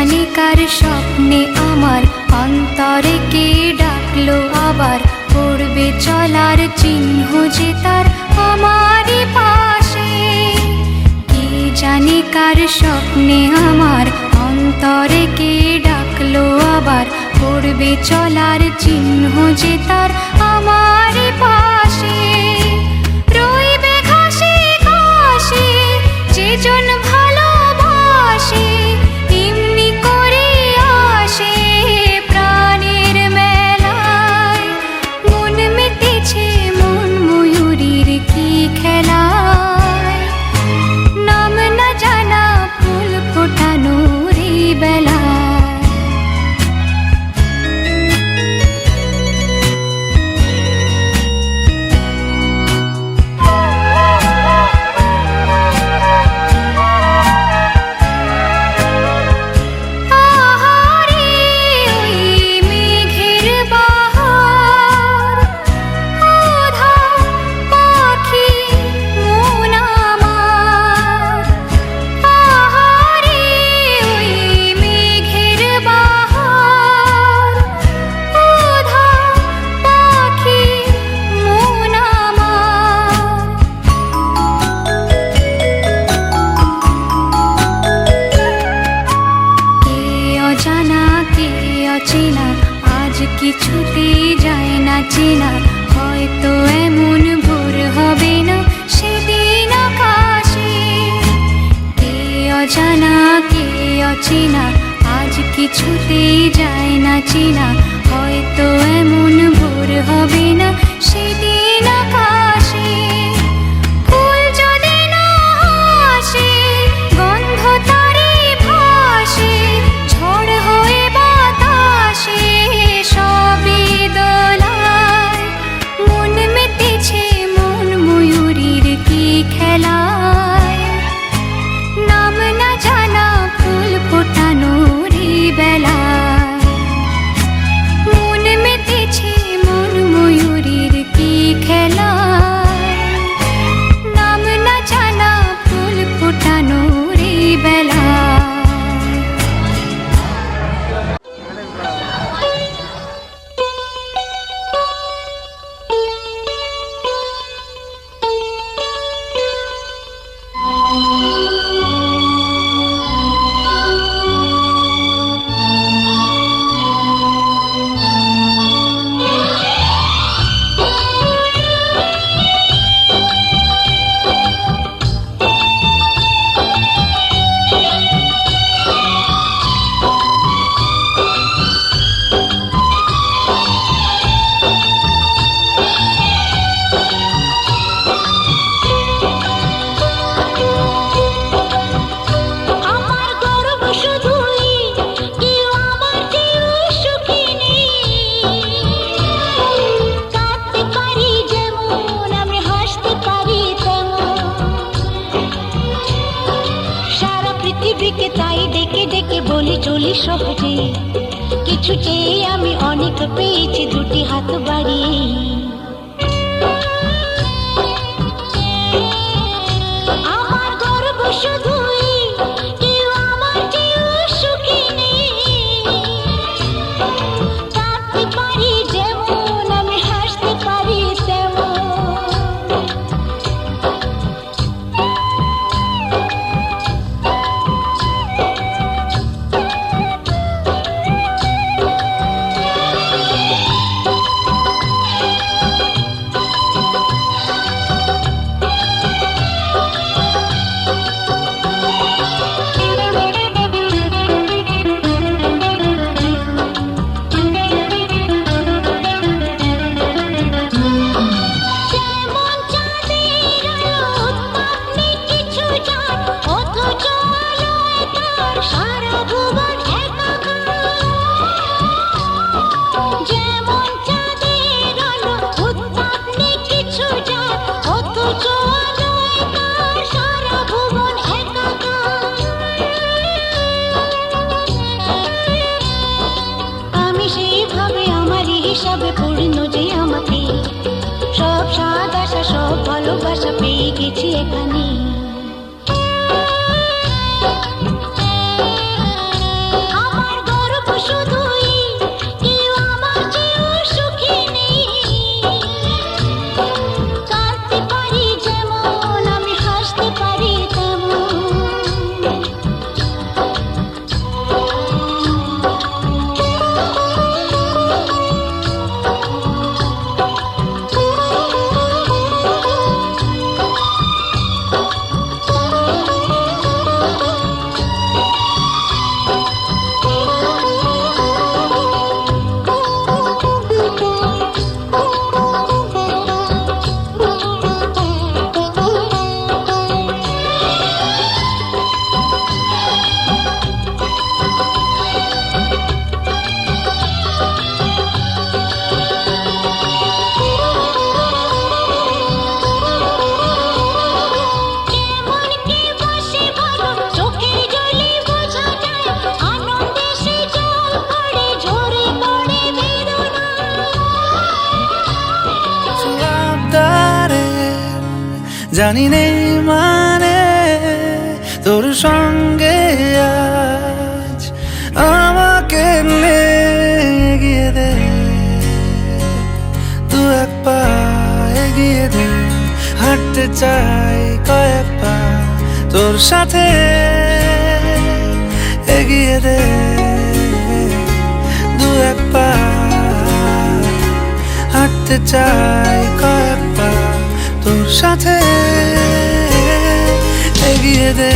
জানি কার স্বপ্নে আমার অন্তরে কে ডাকলো আবার, পড়বে চলার চিহ্ন যে তার আমারই পাশে। কে জানি কার স্বপ্নে আমার অন্তরে কে ডাকলো আবার, পড়বে চলার চিহ্ন যে তার আমারই পাশে। রইবে ঘাসে ঘাসে যেজন ভালোবাসে, এমনি করে আসে প্রাণের মেলায়। মন মেতেছে মন ময়ূরীর কি খেলায়, নাম না জানা ফুল ফোটানোর এই বেলায়। অচেনা আজ কিছুতে যায় না চেনা, হয়তো এমন ভোর হবে না সেদিন আকাশে। কে অজানা কে অচেনা আজ কিছুতে যায় না চেনা, হয়তো এমন ভোর হবে না সেদিন আকাশে। ফুল যদি না আসে গন্ধ তারে ভাসে, ঝড় হয়ে বাতাসে সবই দোলায়। মন মেতেছে মন ময়ূরীর কি খেলায়, নাম না জানা ফুল ফোটানোর এই বেলায়। মন মেতেছে মন ময়ূরীর কি খেলায়, নাম না জানা ফুল ফোটানোর এই বেলায়। চলি সহজে কিছু চেয়ে আমি অনেক পেয়েছি দুটি হাত বাড়িয়ে। আমার গর্ব শুধুই কেউ আমার চেয়েও সুখী নেই, কাঁদতে পারি যেমন আমি হাসতে পারি তেমন। জানি নেই মানে তোর সঙ্গে আজ আমাকে নে এগিয়ে দে, দু এক পা এগিয়ে দে, হাঁটতে চাই কয়েক পা তোর সাথে, এগিয়ে দে দু এক পা, হাঁটতে চাই কয়েক পা তোর সাথে, এগিয়ে দে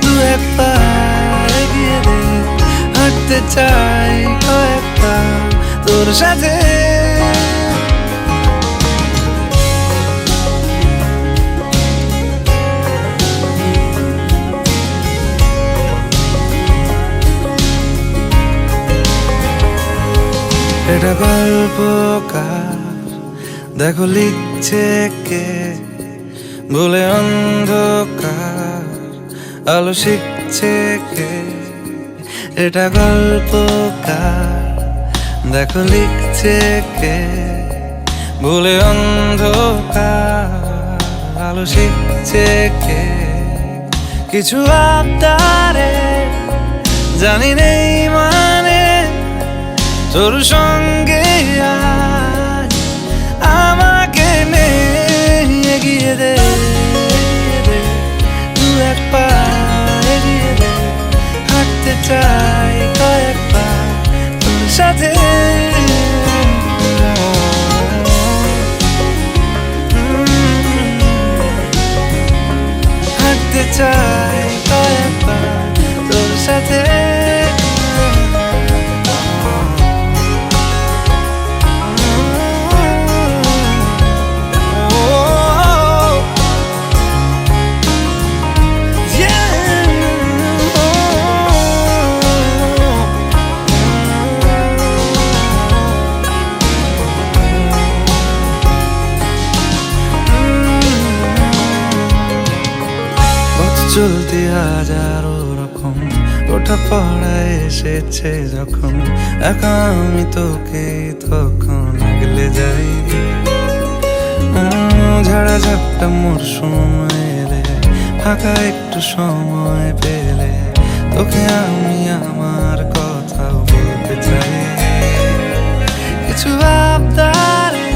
দু এক পা, এগিয়ে দে, হাঁটতে চাই কয়েক পা তোর সাথে। এটা গল্পকার দেখো লিখছে কে, বলে অন্ধকার আলো শিখছে কে। এটা গল্পকার দেখো লিখছে কে, বলে অন্ধকার আলো শিখছে কে। কিছু আবদারে জানি নেই মানে তোর সঙ্গে আজ আমাকে নে এগিয়ে দে, দু এক পা এগিয়ে দে, হাঁটতে চাই কয়েক পা তোর সাথে, হাঁটতে চাই কয়েক পা তোর সাথে। চলতি হাজারো রকম ওঠা পড়া এসেছে যখন, একা আমি তোকে তখন আগলে যাই। ঝাড়া ঝাপটা মরশুম এলে, ফাঁকা একটু সময় পেলে তোকে আমি আমার কথাও বলতে চাই। কিছু আবদারে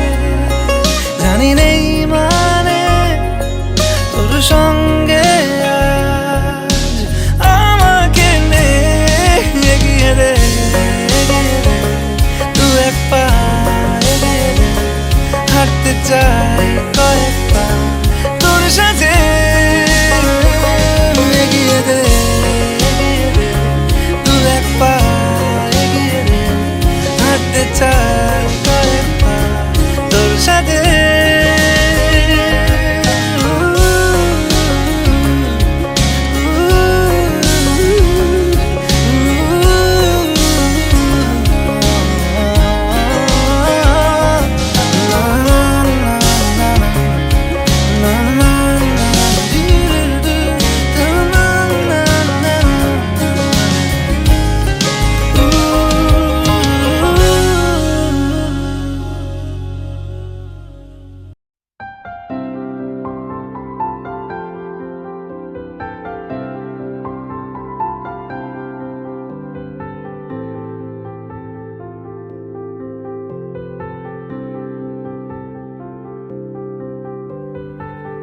জানি নেই মানে তোর সঙ্গে হাঁটতে চাই কয়েক পা তোর সাথে, এগিয়ে দে দু এক পা এগিয়ে দে, হাঁটতে চাই কয়েক পা তোর সাথে।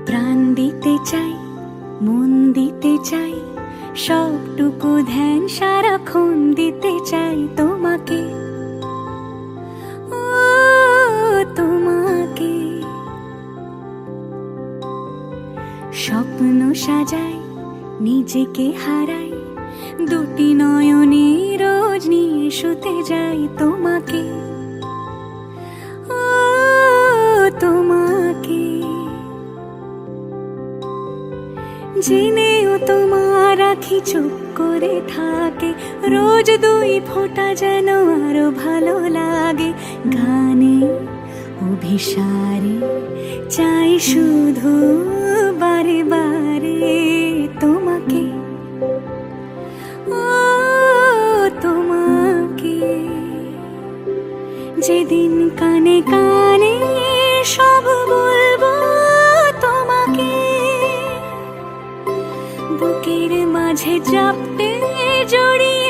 প্রাণ দিতে চাই, মন দিতে চাই, সবটুকু ধ্যান সারাক্ষণ দিতে চাই তোমাকে, ও তোমাকে। স্বপ্ন সাজাই, নিজেকে হারাই, দুটি নয়নে রোজ নিয়ে শুতে যাই তোমাকে, ও তোমাকে। জেনেও তোমার আখি চুপ করে থাকে, রোজ দুই ফোঁটা যেন আরো ভালো লাগে। গানে অভিসারে চাই শুধু বারে বারে তোমাকে, ও তোমাকে। যেদিন কানে কানে সব বলবো মাঝে চাপতে জড়িয়ে